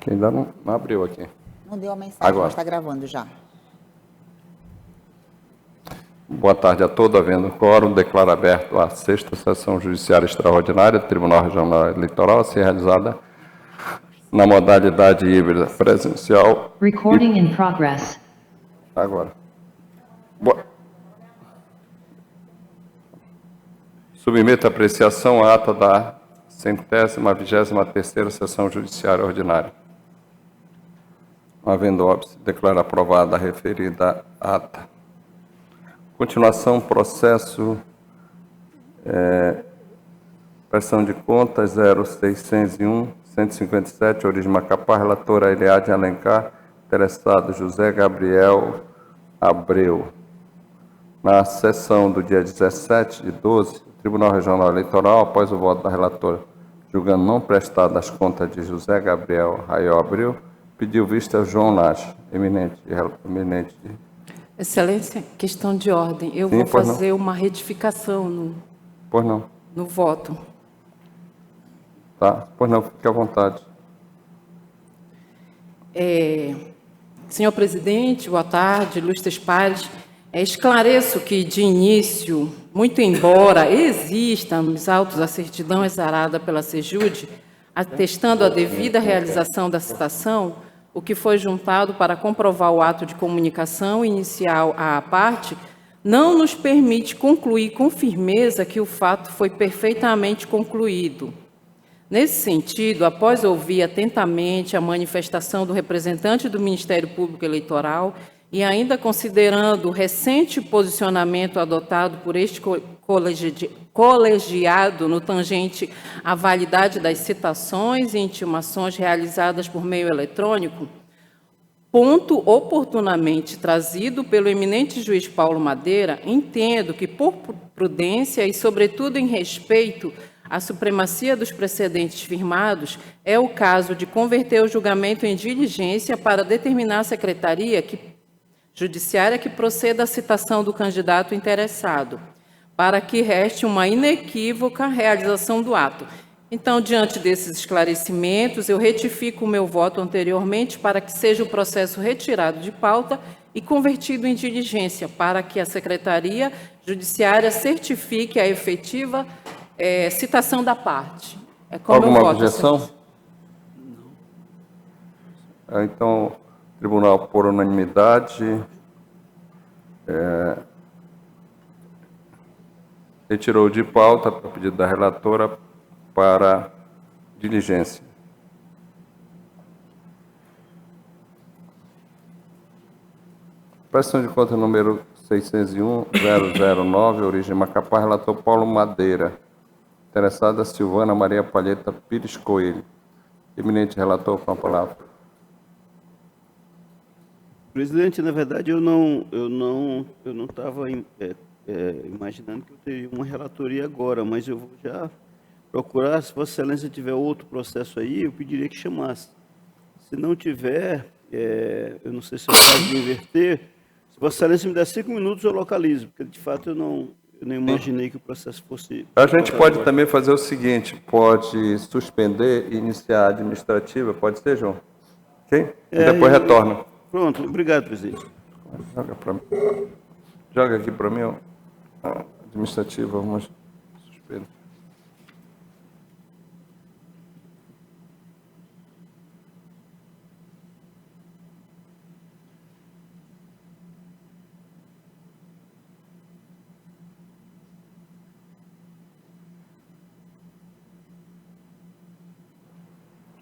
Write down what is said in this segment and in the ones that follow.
que ainda não abriu aqui. Não deu a mensagem, Agora. mas está gravando já. Boa tarde a todos. Havendo quórum, declaro aberto a 6ª Sessão Judiciária Extraordinária do Tribunal Regional Eleitoral a ser realizada na modalidade híbrida presencial. Recording in progress. Agora. Submeto à apreciação a ata da 123ª Sessão Judiciária Ordinária. Havendo óbice, declaro aprovada a referida ata. Continuação, processo, prestação de contas 0601-157, origem Macapá, relatora Eliade Alencar, interessado José Gabriel Abreu. Na sessão do dia 17/12, o Tribunal Regional Eleitoral, após o voto da relatora, julgando não prestadas as contas de José Gabriel Raiol Abreu, pediu vista ao João Nash, eminente. Excelência, questão de ordem. Eu vou fazer uma retificação no voto. Tá, pois não, fique à vontade. Senhor presidente, boa tarde, ilustres pares. Esclareço que, de início, muito embora existam nos autos a certidão exarada pela CEJUD, atestando a devida realização da citação, o que foi juntado para comprovar o ato de comunicação inicial à parte, não nos permite concluir com firmeza que o fato foi perfeitamente concluído. Nesse sentido, após ouvir atentamente a manifestação do representante do Ministério Público Eleitoral e ainda considerando o recente posicionamento adotado por este colegiado no tangente à validade das citações e intimações realizadas por meio eletrônico, ponto oportunamente trazido pelo eminente juiz Paulo Madeira, entendo que, por prudência e, sobretudo, em respeito à supremacia dos precedentes firmados, é o caso de converter o julgamento em diligência para determinar a Secretaria Judiciária que proceda à citação do candidato interessado, para que reste uma inequívoca realização do ato. Então, diante desses esclarecimentos, eu retifico o meu voto anteriormente para que seja o processo retirado de pauta e convertido em diligência, para que a Secretaria Judiciária certifique a efetiva citação da parte. Alguma objeção? Então, Tribunal, por unanimidade, retirou de pauta, a pedido da relatora, para diligência. Prestação de conta número 601-009, origem Macapá, relator Paulo Madeira. Interessada Silvana Maria Palheta Pires Coelho. Eminente relator, com a palavra. Presidente, na verdade, eu não estava imaginando que eu teria uma relatoria agora, mas eu vou já procurar. Se Vossa Excelência tiver outro processo aí, eu pediria que chamasse. Se não tiver, eu não sei se eu posso inverter. Se Vossa Excelência me der 5 minutos, eu localizo, porque de fato eu não imaginei que o processo fosse... A gente pode agora também fazer o seguinte, pode suspender e iniciar a administrativa, pode ser, João? Ok? E depois retorna. Pronto, obrigado, presidente. Joga aqui para mim, ó. Administrativa, vamos suspender.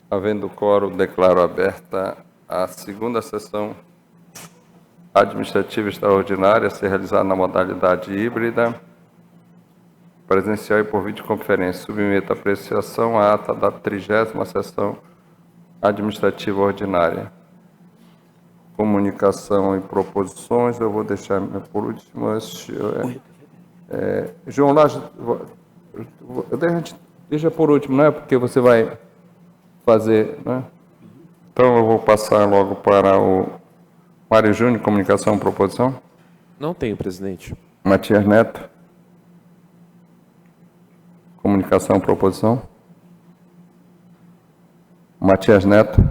Havendo quórum, declaro aberta a 2ª Sessão Administrativa Extraordinária a ser realizada na modalidade híbrida, presencial e por videoconferência. Submeto à apreciação a ata da 30ª Sessão Administrativa Ordinária. Comunicação e proposições, eu vou deixar por último. João Laje, deixa por último, não é? Porque você vai fazer, né? Então eu vou passar logo para o Mário Júnior, comunicação e proposição. Não tenho, presidente. Matias Neto. Comunicação e proposição. Matias Neto.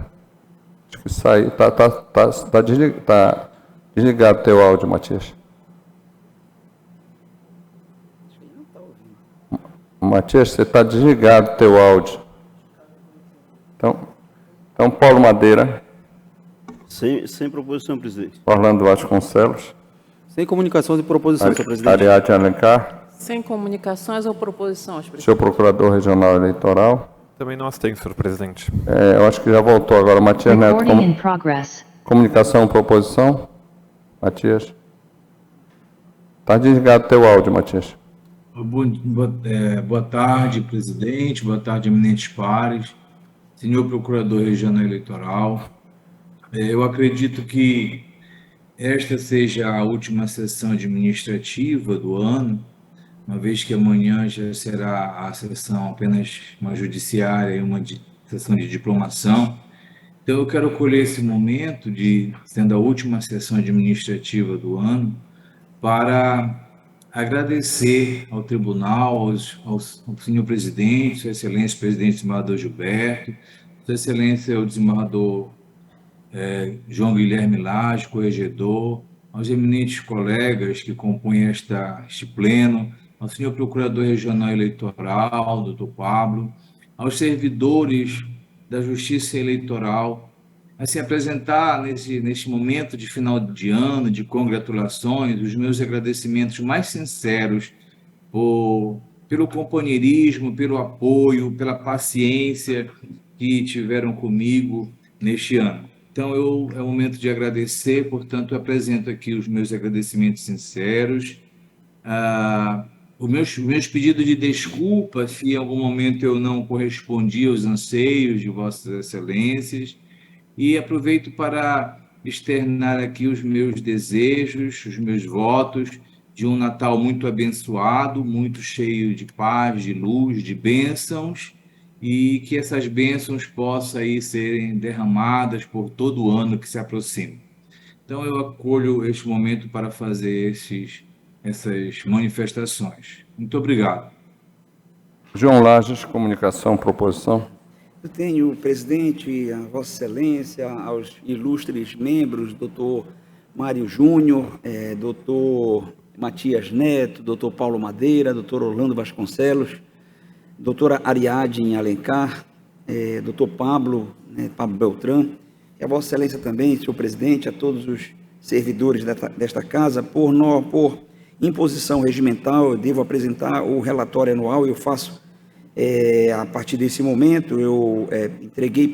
Isso aí, tá desligado teu áudio, Matias. Matias, você está desligado teu áudio. Então, Paulo Madeira. Sem proposição, presidente. Orlando Vasconcelos. Sem comunicações e proposição, senhor presidente. Ariadne Alencar. Sem comunicações ou proposições, presidente. Senhor Procurador Regional Eleitoral. Também não tenho, senhor presidente. Eu acho que já voltou agora. Matias Neto. Recording in progress. Comunicação, proposição. Matias. Está desligado teu áudio, Matias. Boa tarde, presidente. Boa tarde, eminentes pares. Senhor Procurador Regional Eleitoral. Eu acredito que esta seja a última sessão administrativa do ano, uma vez que amanhã já será a sessão apenas uma judiciária e uma sessão de diplomação. Então, eu quero colher esse momento, sendo a última sessão administrativa do ano, para agradecer ao tribunal, ao senhor presidente, sua excelência, presidente desembargador Gilberto, sua excelência, o desembargador João Guilherme Lage, corregedor, aos eminentes colegas que compõem este pleno, ao senhor Procurador Regional Eleitoral, doutor Pablo, aos servidores da Justiça Eleitoral, a se apresentar neste momento de final de ano, de congratulações, os meus agradecimentos mais sinceros pelo companheirismo, pelo apoio, pela paciência que tiveram comigo neste ano. Então, é o momento de agradecer, portanto, eu apresento aqui os meus agradecimentos sinceros, os meus pedidos de desculpa se em algum momento eu não correspondi aos anseios de vossas excelências, e aproveito para externar aqui os meus desejos, os meus votos de um Natal muito abençoado, muito cheio de paz, de luz, de bênçãos, e que essas bênçãos possam aí serem derramadas por todo o ano que se aproxima. Então, eu acolho este momento para fazer essas manifestações. Muito obrigado. João Lages, comunicação, proposição. Eu tenho, presidente, a Vossa Excelência, aos ilustres membros, doutor Mário Júnior, doutor Matias Neto, doutor Paulo Madeira, doutor Orlando Vasconcelos, doutora Ariadne Alencar, doutor Pablo Beltrán, e a Vossa Excelência também, senhor presidente, a todos os servidores desta casa, por imposição regimental, eu devo apresentar o relatório anual, eu faço, a partir desse momento, eu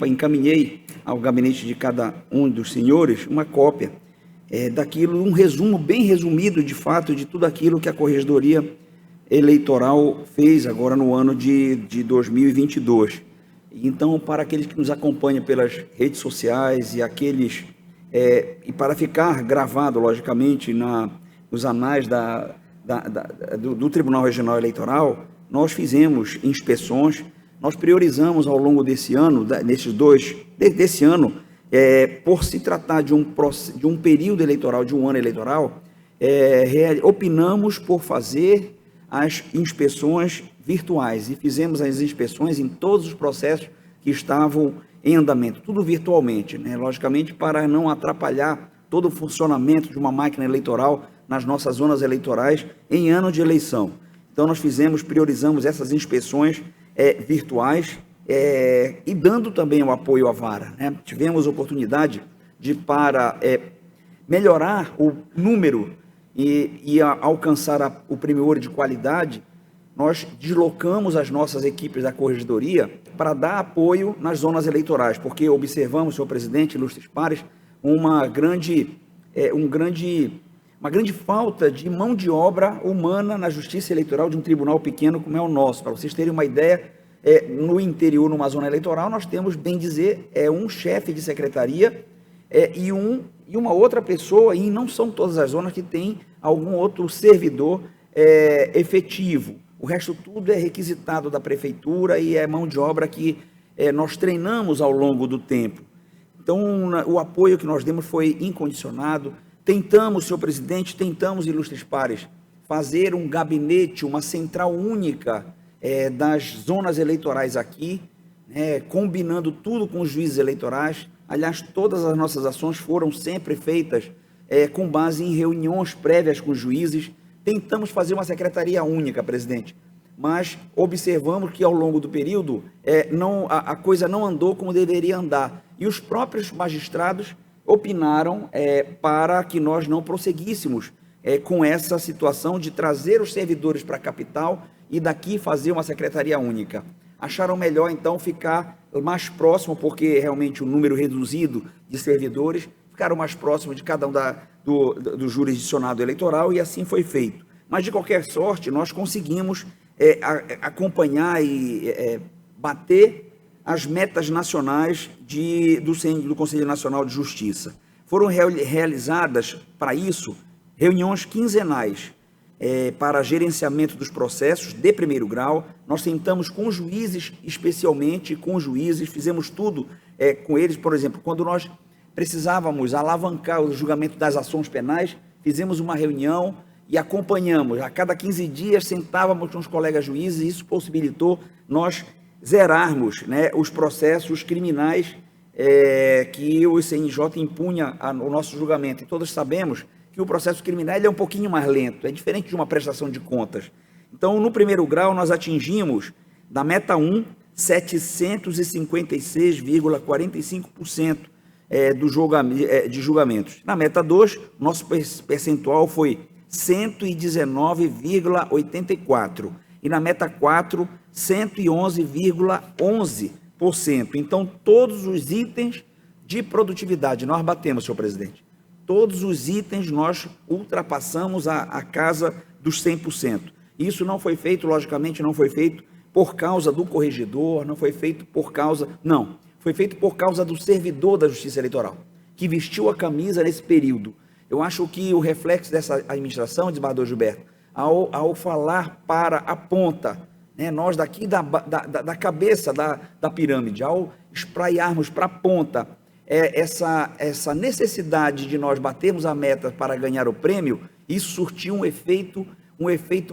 encaminhei ao gabinete de cada um dos senhores uma cópia daquilo, um resumo bem resumido, de fato, de tudo aquilo que a Corregedoria Eleitoral fez agora no ano de 2022. Então, para aqueles que nos acompanham pelas redes sociais e para ficar gravado, logicamente, nos anais do Tribunal Regional Eleitoral, nós fizemos inspeções, nós priorizamos ao longo desse ano, desse ano, por se tratar de um período eleitoral, de um ano eleitoral, opinamos por fazer as inspeções virtuais e fizemos as inspeções em todos os processos que estavam em andamento, tudo virtualmente, né? Logicamente, para não atrapalhar todo o funcionamento de uma máquina eleitoral nas nossas zonas eleitorais em ano de eleição. Então, nós priorizamos essas inspeções virtuais e dando também o apoio à vara, né? Tivemos oportunidade para melhorar o número e alcançar o primor de qualidade. Nós deslocamos as nossas equipes da Corregedoria para dar apoio nas zonas eleitorais, porque observamos, senhor presidente, ilustres pares, uma grande falta de mão de obra humana na justiça eleitoral de um tribunal pequeno como é o nosso. Para vocês terem uma ideia, no interior, numa zona eleitoral, nós temos, bem dizer, um chefe de secretaria e uma outra pessoa, e não são todas as zonas que tem algum outro servidor efetivo. O resto tudo é requisitado da prefeitura e é mão de obra que nós treinamos ao longo do tempo. Então, o apoio que nós demos foi incondicionado. Tentamos, senhor presidente, ilustres pares, fazer um gabinete, uma central única das zonas eleitorais aqui, combinando tudo com os juízes eleitorais. Aliás, todas as nossas ações foram sempre feitas com base em reuniões prévias com os juízes. Tentamos fazer uma secretaria única, presidente, mas observamos que ao longo do período a coisa não andou como deveria andar. E os próprios magistrados opinaram para que nós não prosseguíssemos com essa situação de trazer os servidores para a capital e daqui fazer uma secretaria única. Acharam melhor, então, ficar mais próximo, porque realmente o número reduzido de servidores ficaram mais próximos de cada um do jurisdicionado eleitoral, e assim foi feito. Mas, de qualquer sorte, nós conseguimos acompanhar e bater as metas nacionais do Conselho Nacional de Justiça. Foram realizadas, para isso, reuniões quinzenais para gerenciamento dos processos de primeiro grau. Nós tentamos com juízes, especialmente com juízes, fizemos tudo com eles. Por exemplo, quando nós precisávamos alavancar o julgamento das ações penais, fizemos uma reunião e acompanhamos. A cada 15 dias sentávamos com os colegas juízes, e isso possibilitou nós zerarmos, né, os processos criminais que o CNJ impunha no nosso julgamento. E todos sabemos que o processo criminal é um pouquinho mais lento, é diferente de uma prestação de contas. Então, no primeiro grau, nós atingimos, da meta 1, 756,45% de julgamentos. Na meta 2, nosso percentual foi 119,84%. E na meta 4, 111,11%. Então, todos os itens de produtividade nós batemos, senhor presidente. Todos os itens nós ultrapassamos a casa dos 100%. Isso não foi feito, logicamente, não foi feito por causa do corregedor, não foi feito por causa... Não, foi feito por causa do servidor da Justiça Eleitoral, que vestiu a camisa nesse período. Eu acho que o reflexo dessa administração, desembargador Gilberto, ao falar para a ponta, né, nós daqui da cabeça da pirâmide, ao espraiarmos para a ponta, essa necessidade de nós batermos a meta para ganhar o prêmio, isso surtiu um efeito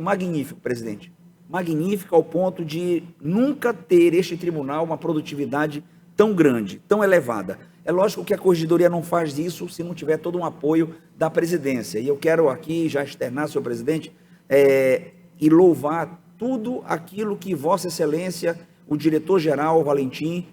magnífico, presidente. Magnífico ao ponto de nunca ter este tribunal uma produtividade tão grande, tão elevada. É lógico que a Corregedoria não faz isso se não tiver todo um apoio da presidência. E eu quero aqui já externar, senhor presidente, e louvar tudo aquilo que Vossa Excelência, o diretor-geral Valentim,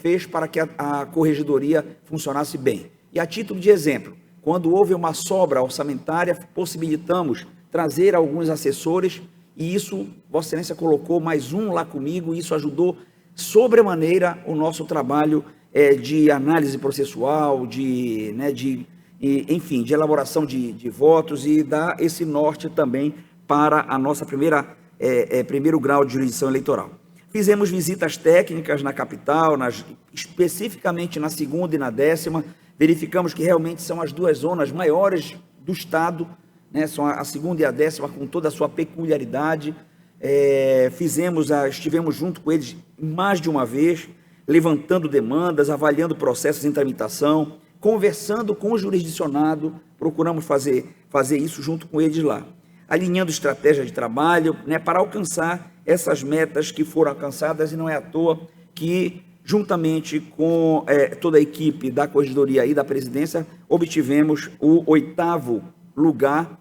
fez para que a Corregedoria funcionasse bem. E a título de exemplo, quando houve uma sobra orçamentária, possibilitamos trazer alguns assessores, e isso, Vossa Excelência colocou mais um lá comigo, e isso ajudou sobremaneira o nosso trabalho de análise processual, enfim, de elaboração de votos, e dar esse norte também para a nossa primeiro grau de jurisdição eleitoral. Fizemos visitas técnicas na capital, especificamente na 2ª e na 10ª, verificamos que realmente são as duas zonas maiores do Estado, né, são a 2ª e a 10ª com toda a sua peculiaridade. Estivemos junto com eles mais de uma vez, levantando demandas, avaliando processos em tramitação, conversando com o jurisdicionado, procuramos fazer isso junto com eles lá, alinhando estratégia de trabalho, né, para alcançar essas metas que foram alcançadas, e não é à toa que, juntamente com toda a equipe da Corregedoria e da Presidência, obtivemos o 8º lugar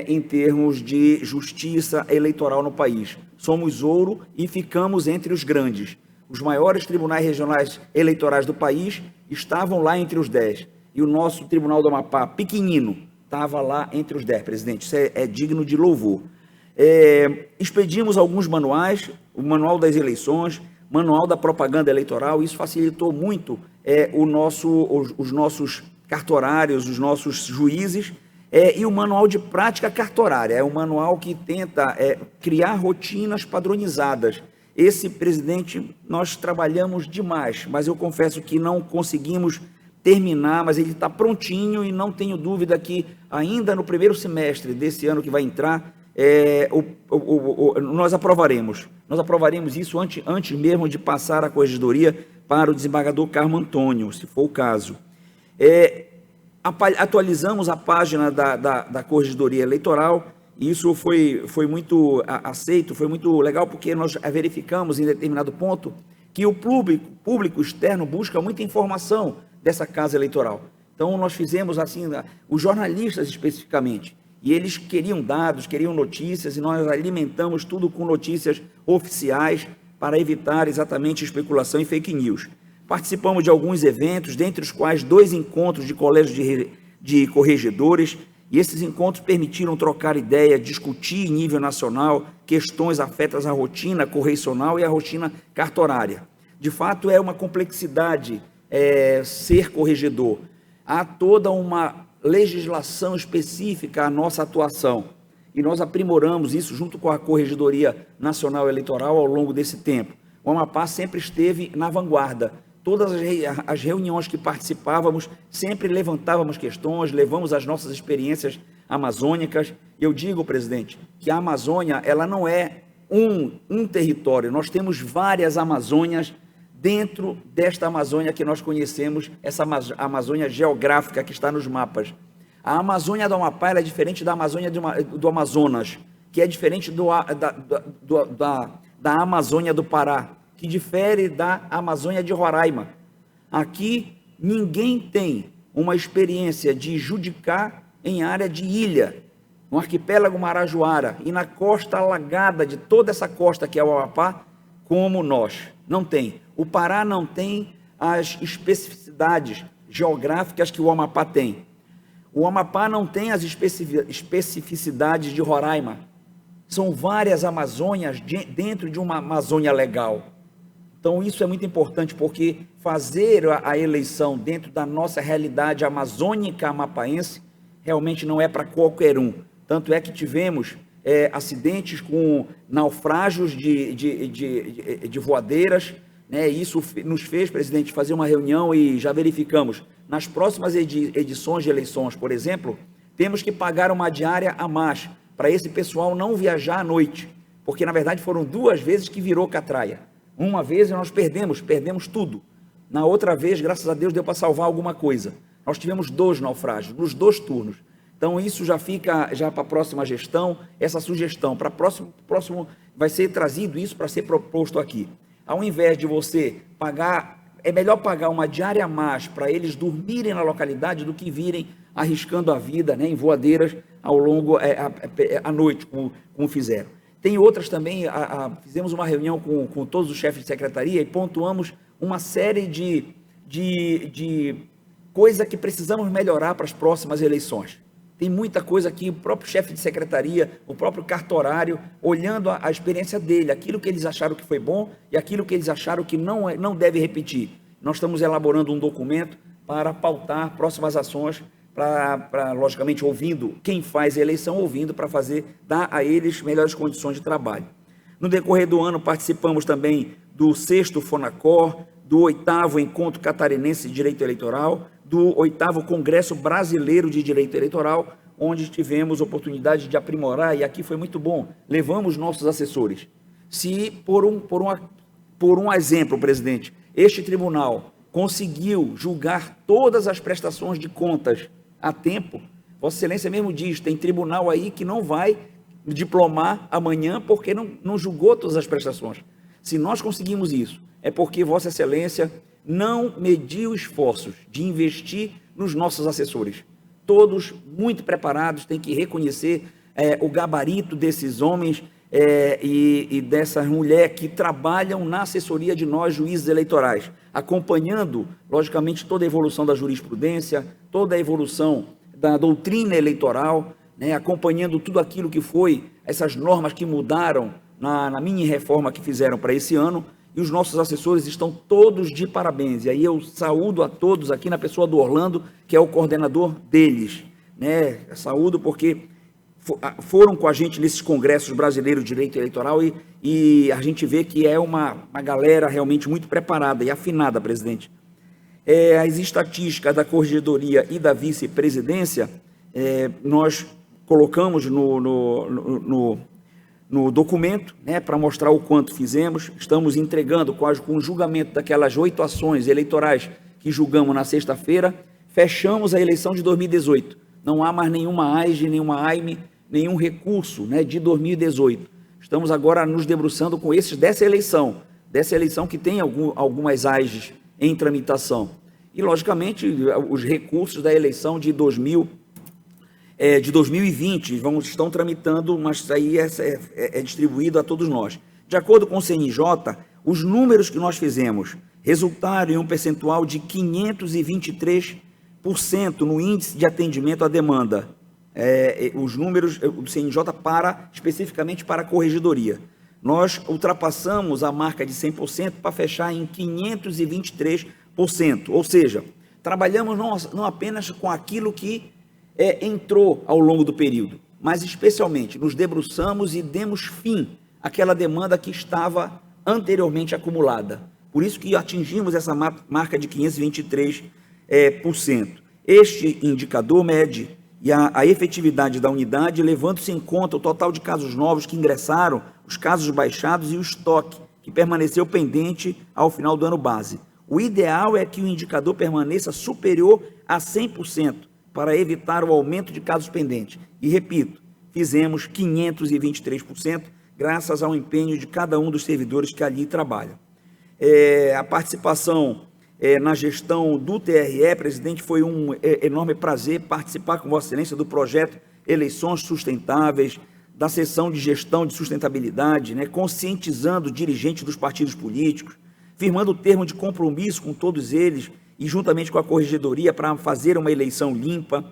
em termos de justiça eleitoral no país. Somos ouro e ficamos entre os grandes. Os maiores tribunais regionais eleitorais do país estavam lá entre os 10. E o nosso Tribunal do Amapá, pequenino, estava lá entre os 10, presidente. Isso é digno de louvor. Expedimos alguns manuais, o Manual das Eleições, Manual da Propaganda Eleitoral. Isso facilitou muito os nossos cartorários, os nossos juízes, e o Manual de Prática Cartorária. É um manual que tenta criar rotinas padronizadas. Esse, presidente, nós trabalhamos demais, mas eu confesso que não conseguimos terminar, mas ele está prontinho, e não tenho dúvida que ainda no primeiro semestre desse ano que vai entrar, nós aprovaremos. Nós aprovaremos isso antes mesmo de passar a Corregedoria para o desembargador Carmo Antônio, se for o caso. Atualizamos a página da Corregedoria Eleitoral, e isso foi muito aceito, foi muito legal, porque nós verificamos em determinado ponto que o público externo busca muita informação dessa casa eleitoral. Então, nós fizemos assim, os jornalistas especificamente, e eles queriam dados, queriam notícias, e nós alimentamos tudo com notícias oficiais para evitar exatamente especulação e fake news. Participamos de alguns eventos, dentre os quais 2 encontros de colégios de corregedores, e esses encontros permitiram trocar ideia, discutir em nível nacional questões afetas à rotina correicional e à rotina cartorária. De fato, é uma complexidade ser corregedor. Há toda uma legislação específica à nossa atuação, e nós aprimoramos isso junto com a Corregedoria Nacional Eleitoral ao longo desse tempo. O Amapá sempre esteve na vanguarda. Todas as reuniões que participávamos, sempre levantávamos questões, levamos as nossas experiências amazônicas. Eu digo, presidente, que a Amazônia, ela não é um território, nós temos várias Amazônias dentro desta Amazônia que nós conhecemos, essa Amazônia geográfica que está nos mapas. A Amazônia do Amapá é diferente da Amazônia do Amazonas, que é diferente da Amazônia do Pará, que difere da Amazônia de Roraima. Aqui, ninguém tem uma experiência de judicar em área de ilha, no arquipélago Marajoara e na costa alagada de toda essa costa que é o Amapá, como nós. Não tem. O Pará não tem as especificidades geográficas que o Amapá tem. O Amapá não tem as especificidades de Roraima. São várias Amazônias dentro de uma Amazônia legal. Então, isso é muito importante, porque fazer a eleição dentro da nossa realidade amazônica amapaense realmente não é para qualquer um. Tanto é que tivemos acidentes com naufrágios de voadeiras, né? Isso nos fez, presidente, fazer uma reunião e já verificamos. Nas próximas edições de eleições, por exemplo, temos que pagar uma diária a mais para esse pessoal não viajar à noite, porque, na verdade, foram 2 vezes que virou catraia. Uma vez nós perdemos tudo. Na outra vez, graças a Deus, deu para salvar alguma coisa. Nós tivemos 2 naufrágios, nos 2 turnos. Então, isso já fica para a próxima gestão, essa sugestão. Para próximo vai ser trazido isso para ser proposto aqui. Ao invés de você pagar, é melhor pagar uma diária a mais para eles dormirem na localidade do que virem arriscando a vida, né, em voadeiras ao longo, à noite, como fizeram. Tem outras também, fizemos uma reunião com todos os chefes de secretaria e pontuamos uma série de coisas que precisamos melhorar para as próximas eleições. Tem muita coisa aqui, o próprio chefe de secretaria, o próprio cartorário, olhando a experiência dele, aquilo que eles acharam que foi bom e aquilo que eles acharam que não deve repetir. Nós estamos elaborando um documento para pautar próximas ações, logicamente, ouvindo quem faz a eleição, ouvindo para dar a eles melhores condições de trabalho. No decorrer do ano, participamos também do 6º Fonacor, do 8º Encontro Catarinense de Direito Eleitoral, do 8º Congresso Brasileiro de Direito Eleitoral, onde tivemos oportunidade de aprimorar, e aqui foi muito bom, levamos nossos assessores. Se, por um exemplo, presidente, este tribunal conseguiu julgar todas as prestações de contas a tempo, Vossa Excelência mesmo diz, tem tribunal aí que não vai diplomar amanhã porque não julgou todas as prestações. Se nós conseguimos isso, é porque Vossa Excelência não mediu esforços de investir nos nossos assessores. Todos muito preparados, tem que reconhecer o gabarito desses homens e dessas mulheres que trabalham na assessoria de nós, juízes eleitorais, acompanhando, logicamente, toda a evolução da jurisprudência, toda a evolução da doutrina eleitoral, né, acompanhando tudo aquilo que foi, essas normas que mudaram na mini-reforma que fizeram para esse ano, e os nossos assessores estão todos de parabéns. E aí eu saúdo a todos aqui na pessoa do Orlando, que é o coordenador deles, né? Saúdo porque foram com a gente nesses congressos brasileiros de direito eleitoral e a gente vê que é uma galera realmente muito preparada e afinada, presidente. As estatísticas da corregedoria e da vice-presidência, nós colocamos no documento, né, para mostrar o quanto fizemos. Estamos entregando com o julgamento daquelas 8 ações eleitorais que julgamos na sexta-feira, fechamos a eleição de 2018. Não há mais nenhuma AIGE, nenhuma AIME, nenhum recurso, né, de 2018. Estamos agora nos debruçando com esses dessa eleição que tem algumas AIGEs em tramitação. e, logicamente, os recursos da eleição de 2020 estão tramitando, mas isso aí é distribuído a todos nós. De acordo com o CNJ, os números que nós fizemos resultaram em um percentual de 523% no índice de atendimento à demanda. Os números do CNJ especificamente para a corregedoria. Nós ultrapassamos a marca de 100% para fechar em 523%, ou seja, trabalhamos não apenas com aquilo que entrou ao longo do período, mas especialmente nos debruçamos e demos fim àquela demanda que estava anteriormente acumulada. Por isso que atingimos essa marca de 523%. Este indicador mede a efetividade da unidade, levando-se em conta o total de casos novos que ingressaram, os casos baixados e o estoque, que permaneceu pendente ao final do ano base. O ideal é que o indicador permaneça superior a 100%, para evitar o aumento de casos pendentes. E, repito, fizemos 523%, graças ao empenho de cada um dos servidores que ali trabalham. A participação na gestão do TRE, presidente, foi um enorme prazer participar com Vossa Excelência do projeto Eleições Sustentáveis, da sessão de gestão de sustentabilidade, conscientizando dirigentes dos partidos políticos, firmando o termo de compromisso com todos eles e juntamente com a corregedoria para fazer uma eleição limpa,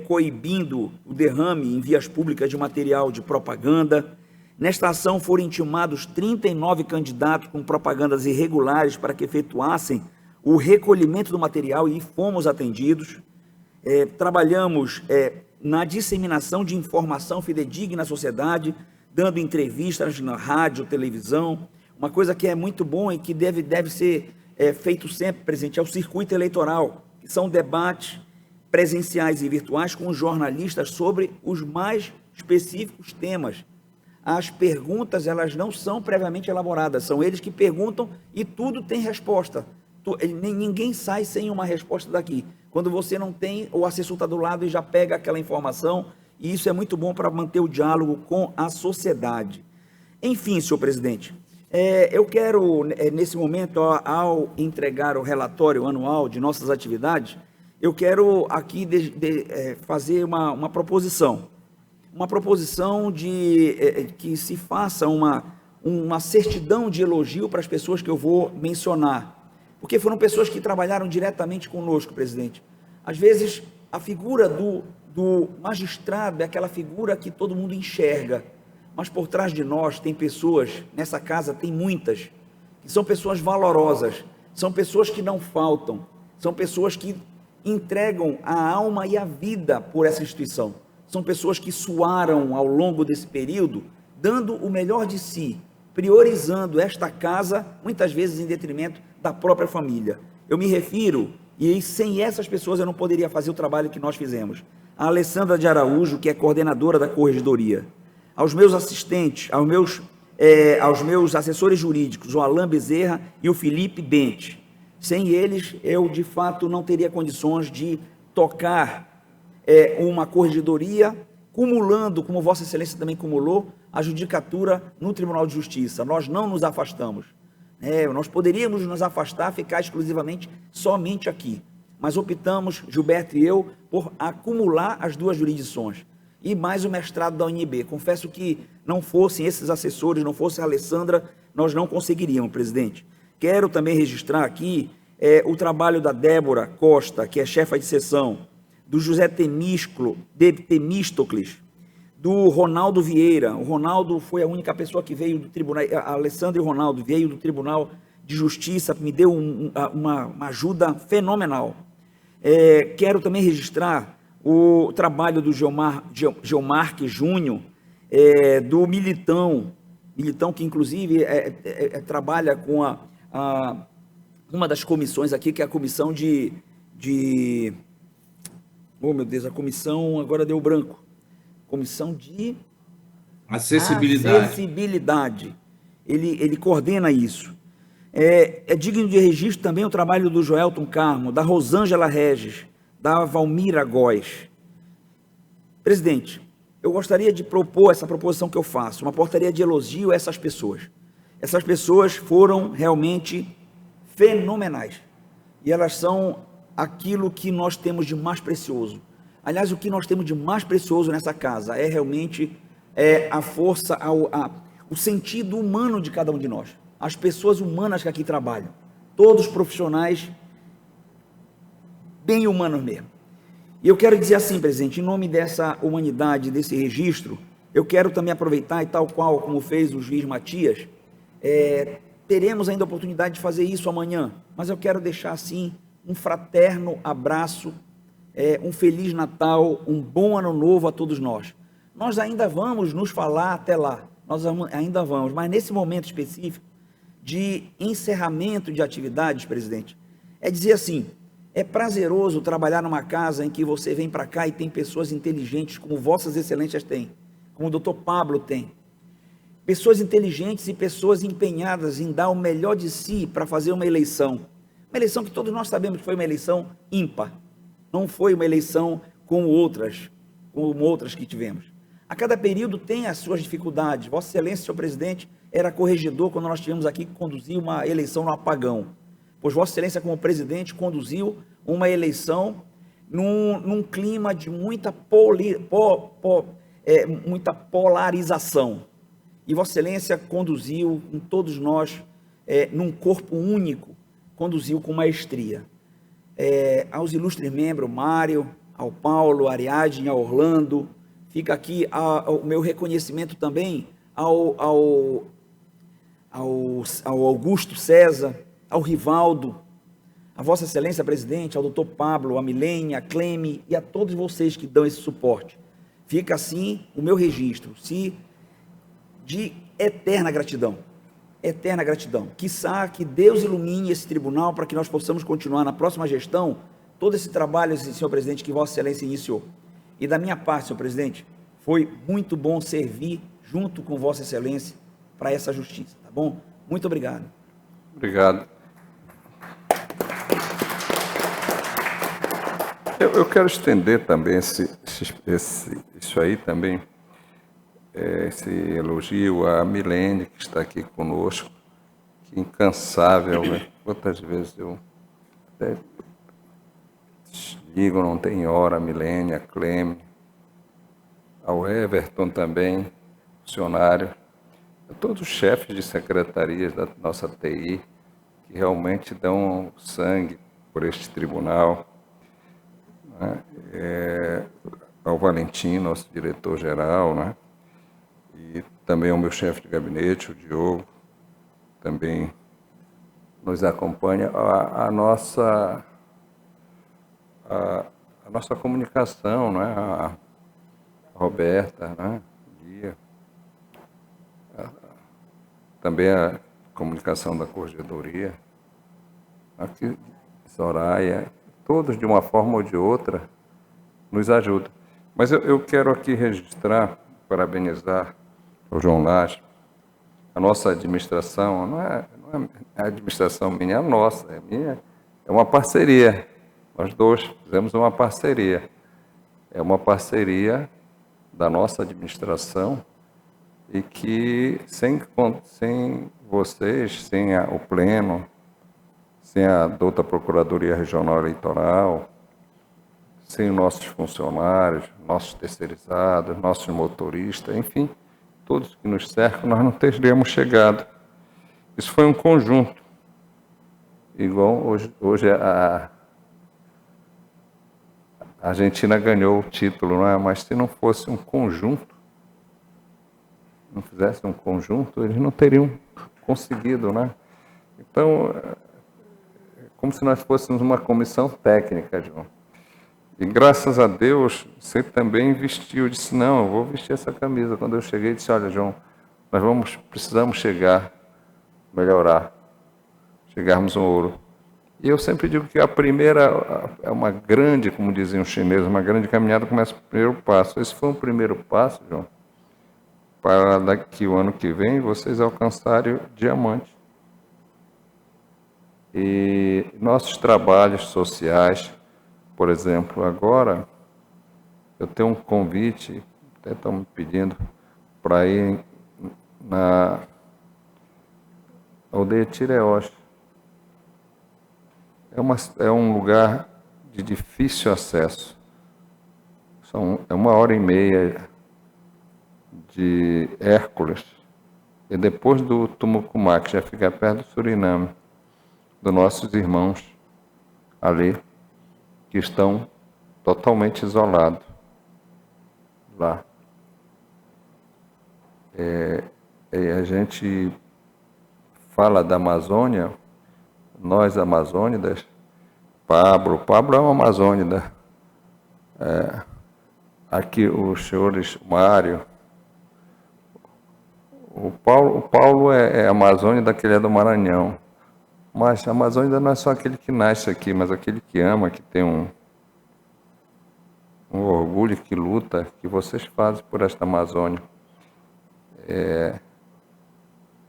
coibindo o derrame em vias públicas de material de propaganda. Nesta ação foram intimados 39 candidatos com propagandas irregulares para que efetuassem o recolhimento do material e fomos atendidos. Trabalhamos na disseminação de informação fidedigna à sociedade, dando entrevistas na rádio, televisão. Uma coisa que é muito bom e que deve ser feito sempre, presidente, é o circuito eleitoral, que são debates presenciais e virtuais com os jornalistas sobre os mais específicos temas. As perguntas, elas não são previamente elaboradas, são eles que perguntam e tudo tem resposta. Ninguém sai sem uma resposta daqui. Quando você não tem, o assessor está do lado e já pega aquela informação, e isso é muito bom para manter o diálogo com a sociedade. Enfim, senhor presidente, eu quero, nesse momento, ao entregar o relatório anual de nossas atividades, eu quero aqui fazer uma proposição. Uma proposição de que se faça uma certidão de elogio para as pessoas que eu vou mencionar, porque foram pessoas que trabalharam diretamente conosco, presidente. Às vezes, a figura do magistrado é aquela figura que todo mundo enxerga, mas por trás de nós tem pessoas, nessa casa tem muitas, que são pessoas valorosas, são pessoas que não faltam, são pessoas que entregam a alma e a vida por essa instituição. São pessoas que suaram ao longo desse período, dando o melhor de si, priorizando esta casa, muitas vezes em detrimento da própria família. Eu me refiro, e sem essas pessoas eu não poderia fazer o trabalho que nós fizemos. A Alessandra de Araújo, que é coordenadora da corregedoria, aos meus assistentes, aos meus assessores jurídicos, o Alain Bezerra e o Felipe Bente. Sem eles, eu, de fato, não teria condições de tocar uma corregedoria, cumulando, como Vossa Excelência também cumulou, a judicatura no Tribunal de Justiça. Nós não nos afastamos. Nós poderíamos nos afastar, ficar exclusivamente somente aqui, mas optamos, Gilberto e eu, por acumular as duas jurisdições e mais o mestrado da UNB. Confesso que não fossem esses assessores, não fosse a Alessandra, nós não conseguiríamos, presidente. Quero também registrar aqui o trabalho da Débora Costa, que é chefa de seção, do José Temístocles, do Ronaldo Vieira. O Ronaldo foi a única pessoa que veio do tribunal, a Alessandra e o Ronaldo veio do Tribunal de Justiça, me deu uma ajuda fenomenal. Quero também registrar o trabalho do Geomarque Júnior, do Militão, que inclusive trabalha com uma das comissões aqui, que é a comissão oh, meu Deus, a comissão, agora deu branco. Comissão de acessibilidade. Ele coordena isso. É digno de registro também o trabalho do Joelton Carmo, da Rosângela Regis, da Valmira Góes. Presidente, eu gostaria de propor essa proposição que eu faço, uma portaria de elogio a essas pessoas. Essas pessoas foram realmente fenomenais. e elas são aquilo que nós temos de mais precioso. Aliás, o que nós temos de mais precioso nessa casa é realmente a força, o sentido humano de cada um de nós, as pessoas humanas que aqui trabalham, todos profissionais bem humanos mesmo. E eu quero dizer assim, presidente, em nome dessa humanidade, desse registro, eu quero também aproveitar, e tal qual como fez o juiz Matias, teremos ainda a oportunidade de fazer isso amanhã, mas eu quero deixar assim um fraterno abraço, um Feliz Natal, um bom Ano Novo a todos nós. Nós ainda vamos nos falar até lá, ainda vamos, mas nesse momento específico de encerramento de atividades, presidente, é dizer assim, é prazeroso trabalhar numa casa em que você vem para cá e tem pessoas inteligentes como vossas excelências têm, como o doutor Pablo tem, pessoas inteligentes e pessoas empenhadas em dar o melhor de si para fazer uma eleição que todos nós sabemos que foi uma eleição ímpar, não foi uma eleição como outras que tivemos. A cada período tem as suas dificuldades. Vossa Excelência, senhor presidente, era corregedor quando nós tivemos aqui que conduzir uma eleição no apagão, pois Vossa Excelência, como presidente, conduziu uma eleição num clima de muita polarização, e Vossa Excelência conduziu com todos nós, num corpo único, conduziu com maestria. Aos ilustres membros, Mário, ao Paulo, Ariadne, ao Orlando, fica aqui o meu reconhecimento também ao Augusto César, ao Rivaldo, a Vossa Excelência Presidente, ao doutor Pablo, a Milênia, a Cleme e a todos vocês que dão esse suporte. Fica assim o meu registro, de eterna gratidão. Eterna gratidão. Quiçá que Deus ilumine esse tribunal para que nós possamos continuar na próxima gestão todo esse trabalho, senhor presidente, que Vossa Excelência iniciou. E da minha parte, senhor presidente, foi muito bom servir junto com Vossa Excelência para essa justiça, tá bom? Muito obrigado. Obrigado. Eu quero estender também isso aí também, esse elogio à Milene, que está aqui conosco, que incansável, né? Quantas vezes eu até digo, não tem hora, a Milene, a Cleme, ao Everton também, funcionário, a todos os chefes de secretarias da nossa TI, que realmente dão sangue por este tribunal, né? Ao Valentim, nosso diretor-geral, né? E também ao meu chefe de gabinete, o Diogo, também nos acompanha. A nossa comunicação, né? A Roberta, né? Guia, também a comunicação da corregedoria, aqui, Soraya, todos de uma forma ou de outra nos ajudam. Mas eu quero aqui registrar, parabenizar o João Lage, a nossa administração, não é a administração minha, é a nossa, é uma parceria. Nós dois fizemos uma parceria. É uma parceria da nossa administração e que sem vocês, sem o Pleno, sem a douta Procuradoria Regional Eleitoral, sem nossos funcionários, nossos terceirizados, nossos motoristas, enfim, todos que nos cercam, nós não teríamos chegado. Isso foi um conjunto. Igual hoje a Argentina ganhou o título, não é? Mas se não fosse um conjunto, não fizesse um conjunto, eles não teriam conseguido, né? Então, é como se nós fôssemos uma comissão técnica, João. E graças a Deus, você também vestiu, disse, não, eu vou vestir essa camisa. Quando eu cheguei, disse, olha, João, precisamos melhorar, chegarmos no ouro. E eu sempre digo que a primeira é uma grande, como diziam os chineses, uma grande caminhada começa com o primeiro passo. Esse foi um primeiro passo, João, para daqui o ano que vem vocês alcançarem o diamante. E nossos trabalhos sociais, por exemplo, agora eu tenho um convite, até estão me pedindo para ir na aldeia Tireós. é um lugar de difícil acesso. É 1h30 de Hércules, e depois do Tumucumá, que já fica perto do Suriname, dos nossos irmãos ali, que estão totalmente isolados lá. E a gente fala da Amazônia, nós amazônidas, Pablo é um amazônida. Aqui os senhores Mário, o Paulo é amazônida, que ele é do Maranhão. Mas a Amazônia não é só aquele que nasce aqui, mas aquele que ama, que tem um orgulho, que luta, que vocês fazem por esta Amazônia.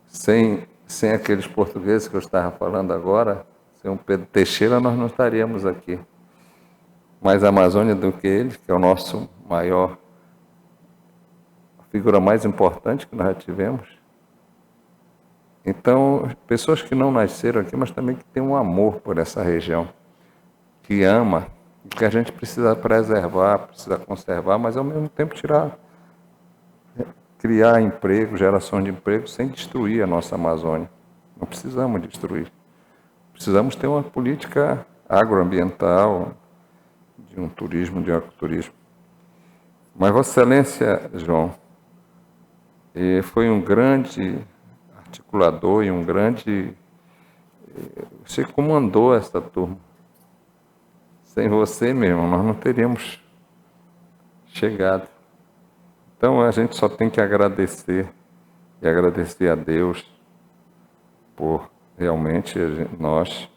Sem aqueles portugueses que eu estava falando agora, sem o Pedro Teixeira, nós não estaríamos aqui. Mais Amazônia do que ele, que é o nosso maior, a figura mais importante que nós já tivemos. Então, pessoas que não nasceram aqui, mas também que têm um amor por essa região, que ama, que a gente precisa preservar, precisa conservar, mas ao mesmo tempo criar emprego, geração de emprego, sem destruir a nossa Amazônia. Não precisamos destruir. Precisamos ter uma política agroambiental, de um turismo, de um ecoturismo. Mas Vossa Excelência, João, foi um grande articulador e um grande... Você comandou essa turma. Sem você mesmo, nós não teríamos chegado. Então, a gente só tem que agradecer, e agradecer a Deus por realmente nós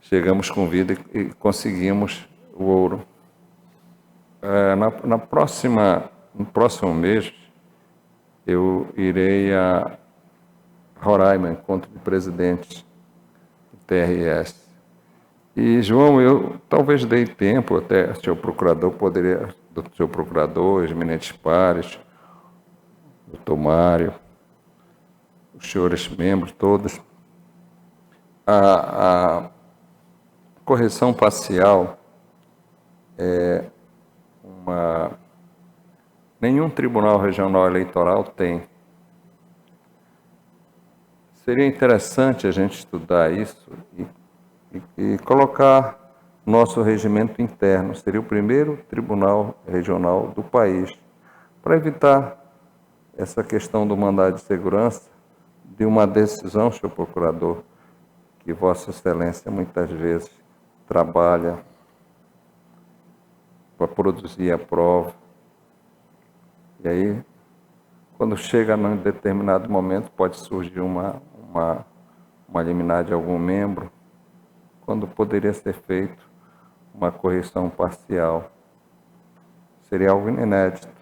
chegamos com vida e conseguimos o ouro. No próximo mês, eu irei a Roraima, encontro de presidentes do TRS. E, João, eu talvez dei tempo, até o senhor procurador os eminentes pares, o doutor Mário, os senhores membros todos, a correção parcial nenhum tribunal regional eleitoral tem. Seria interessante a gente estudar isso e colocar nosso regimento interno. Seria o primeiro tribunal regional do país, para evitar essa questão do mandado de segurança, de uma decisão, senhor procurador, que Vossa Excelência muitas vezes trabalha para produzir a prova. E aí, quando chega num determinado momento, pode surgir uma liminar de algum membro, quando poderia ser feito uma correção parcial. Seria algo inédito.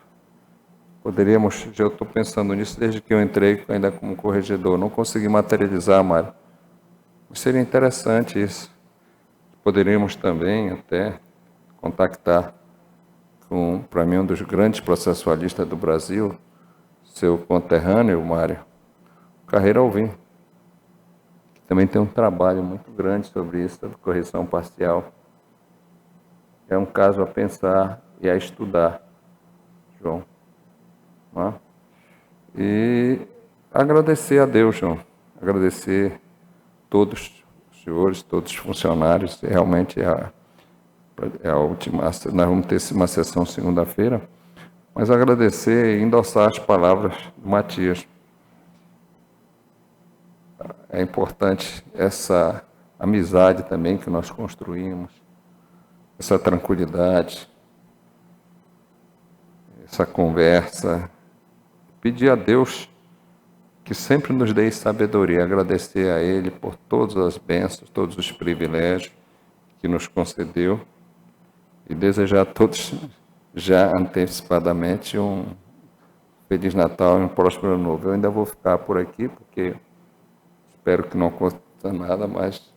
Eu estou pensando nisso desde que eu entrei ainda como corregedor. Não consegui materializar, Mário. Mas seria interessante isso. Poderíamos também até contactar com, para mim, um dos grandes processualistas do Brasil, seu conterrâneo, Mário, Carreira Alvim, que também tem um trabalho muito grande sobre isso, sobre correção parcial. É um caso a pensar e a estudar, João. Não? E agradecer a Deus, João. Agradecer todos os senhores, todos os funcionários. Realmente é a última. Nós vamos ter uma sessão segunda-feira. Mas agradecer e endossar as palavras do Matias. É importante essa amizade também que nós construímos, essa tranquilidade, essa conversa. Pedir a Deus que sempre nos dê sabedoria, agradecer a Ele por todas as bênçãos, todos os privilégios que nos concedeu e desejar a todos já antecipadamente um Feliz Natal e um próspero Ano Novo. Eu ainda vou ficar por aqui porque espero que não aconteça nada, mas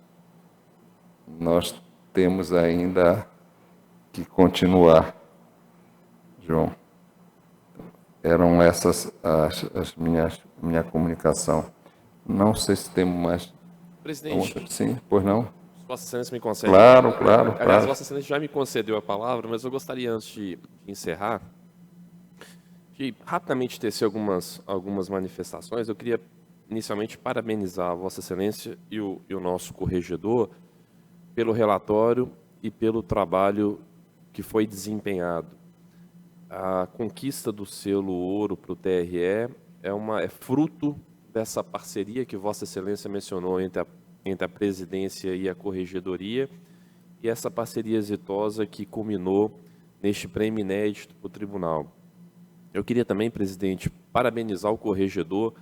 nós temos ainda que continuar, João. Eram essas minha comunicação. Não sei se temos mais Presidente, Sim, pois não? Vossa Excelência me concede. Claro. Aliás, Vossa Excelência já me concedeu a palavra, mas eu gostaria, antes de encerrar, de rapidamente tecer algumas manifestações. Eu queria, inicialmente, parabenizar a Vossa Excelência e o nosso corregedor pelo relatório e pelo trabalho que foi desempenhado. A conquista do selo ouro para o TRE é fruto dessa parceria que Vossa Excelência mencionou entre a presidência e a corregedoria, e essa parceria exitosa que culminou neste prêmio inédito para o tribunal. Eu queria também, presidente, parabenizar o corregedor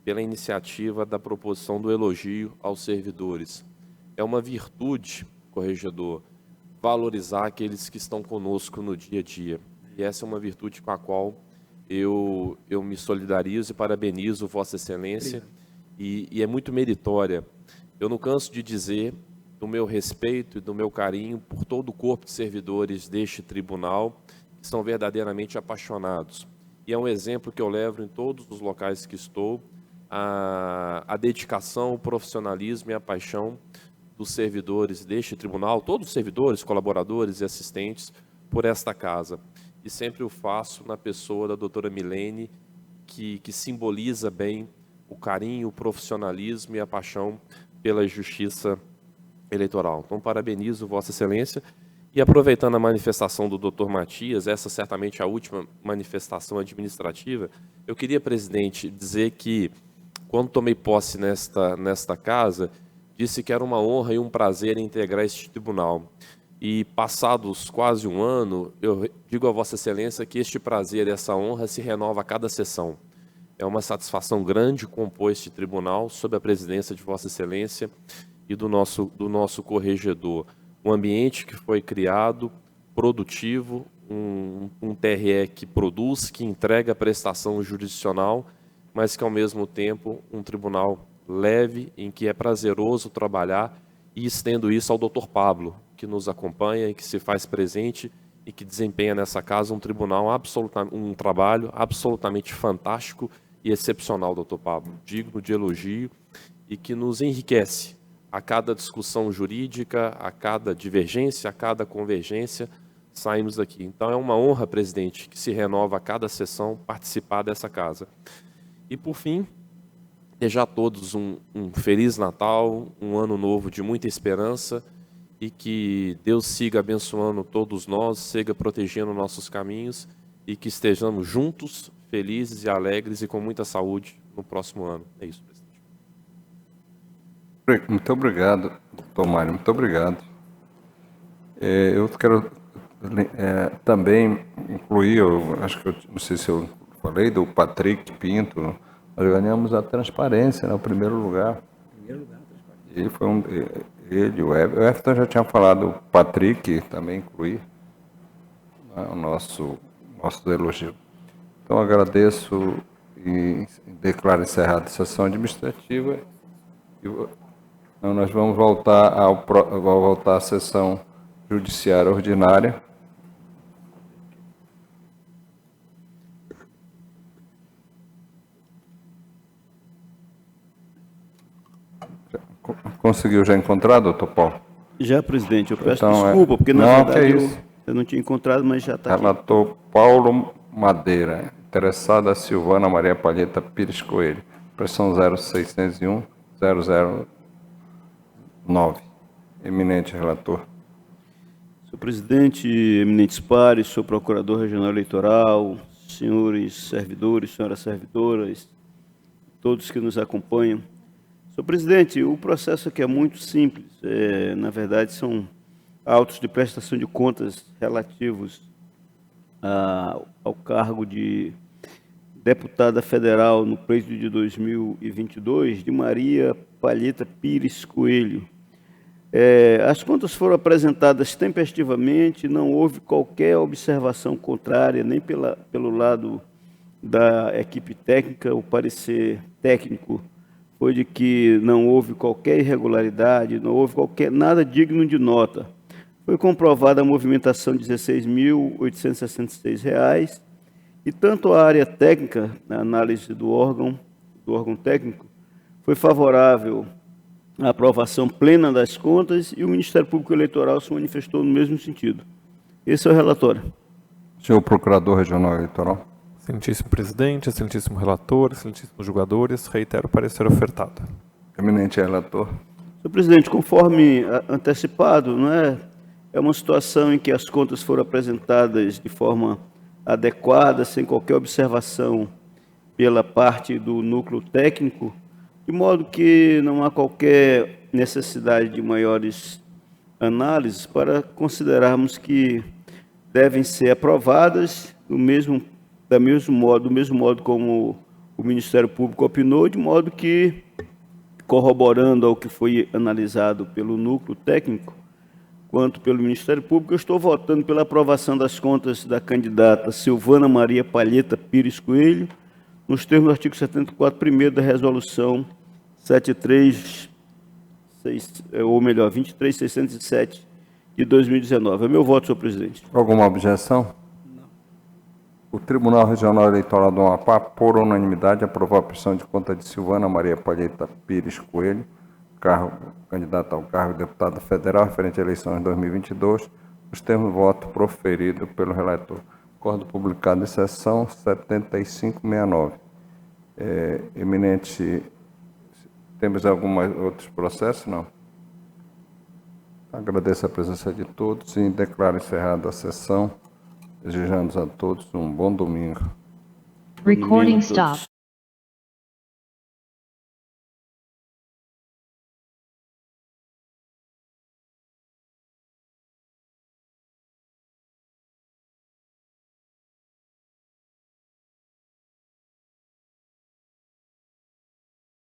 pela iniciativa da proposição do elogio aos servidores. É uma virtude, corregedor, valorizar aqueles que estão conosco no dia a dia. E essa é uma virtude com a qual eu me solidarizo e parabenizo Vossa Excelência, e é muito meritória. Eu não canso de dizer do meu respeito e do meu carinho por todo o corpo de servidores deste tribunal, que são verdadeiramente apaixonados. E é um exemplo que eu levo em todos os locais que estou, a dedicação, o profissionalismo e a paixão dos servidores deste tribunal, todos os servidores, colaboradores e assistentes, por esta casa. E sempre o faço na pessoa da doutora Milene, que simboliza bem o carinho, o profissionalismo e a paixão pela justiça eleitoral. Então, parabenizo Vossa Excelência. E aproveitando a manifestação do Dr. Matias, essa certamente é a última manifestação administrativa, eu queria, presidente, dizer que, quando tomei posse nesta casa, disse que era uma honra e um prazer integrar este tribunal. E, passados quase um ano, eu digo a Vossa Excelência que este prazer e essa honra se renova a cada sessão. É uma satisfação grande compor este tribunal sob a presidência de Vossa Excelência e do nosso corregedor. Um ambiente que foi criado, produtivo, um TRE que produz, que entrega a prestação jurisdicional, mas que, ao mesmo tempo, um tribunal leve, em que é prazeroso trabalhar, e estendo isso ao Dr. Pablo, que nos acompanha e que se faz presente e que desempenha nessa casa um trabalho absolutamente fantástico e excepcional, Dr. Pablo, digno de elogio e que nos enriquece a cada discussão jurídica, a cada divergência, a cada convergência, saímos daqui. Então é uma honra, presidente, que se renova a cada sessão participar dessa casa. E, por fim, desejar a todos um Feliz Natal, um ano novo de muita esperança, e que Deus siga abençoando todos nós, siga protegendo nossos caminhos, e que estejamos juntos, felizes e alegres e com muita saúde no próximo ano. É isso, presidente. Muito obrigado, doutor Mário, muito obrigado. Eu quero também incluir, acho que não sei se eu falei, do Patrick Pinto. Nós ganhamos a transparência, né, o primeiro lugar. Ele foi ele, o Everton já tinha falado, o Patrick também incluir, né, o nosso elogio. Então, agradeço e declaro encerrada a sessão administrativa. Então, nós vamos voltar à sessão judiciária ordinária. Conseguiu já encontrar, doutor Paulo? Já, presidente, eu peço Então, desculpa, porque na não, verdade que é isso. eu não tinha encontrado, mas já está aqui. Relator Paulo Madeira. Interessada Silvana Maria Palheta Pires Coelho. Pressão 0601 009. Eminente relator. Senhor presidente, eminentes pares, senhor procurador regional eleitoral, senhores servidores, senhoras servidoras, todos que nos acompanham. Senhor presidente, o processo aqui é muito simples. Na verdade, são autos de prestação de contas relativos ao cargo de deputada federal no pleito de 2022, de Maria Palheta Pires Coelho. As contas foram apresentadas tempestivamente, não houve qualquer observação contrária, nem pelo lado da equipe técnica. O parecer técnico foi de que não houve qualquer irregularidade, não houve nada digno de nota. Foi comprovada a movimentação de R$ 16.866, e tanto a área técnica, na análise do órgão técnico, foi favorável a aprovação plena das contas e o Ministério Público Eleitoral se manifestou no mesmo sentido. Esse é o relatório. Senhor Procurador Regional Eleitoral. Excelentíssimo presidente, excelentíssimo relator, excelentíssimos julgadores, reitero o parecer ofertado. Eminente relator. Senhor presidente, conforme antecipado, é uma situação em que as contas foram apresentadas de forma adequada, sem qualquer observação pela parte do núcleo técnico, de modo que não há qualquer necessidade de maiores análises para considerarmos que devem ser aprovadas do mesmo modo como o Ministério Público opinou, de modo que, corroborando ao que foi analisado pelo núcleo técnico, quanto pelo Ministério Público, eu estou votando pela aprovação das contas da candidata Silvana Maria Palheta Pires Coelho, nos termos do artigo 74, primeiro da resolução 23.607 de 2019. É meu voto, senhor presidente. Alguma objeção? Não. O Tribunal Regional Eleitoral do Amapá, por unanimidade, aprovou a prestação de conta de Silvana Maria Palheta Pires Coelho, candidata ao cargo de deputada federal, referente à eleição de 2022, nos termos do voto proferido pelo relator. Acordo publicado em sessão 7569. Eminente, temos alguns outros processos? Não. Agradeço a presença de todos e declaro encerrada a sessão, desejando a todos um bom domingo. Recording stopped.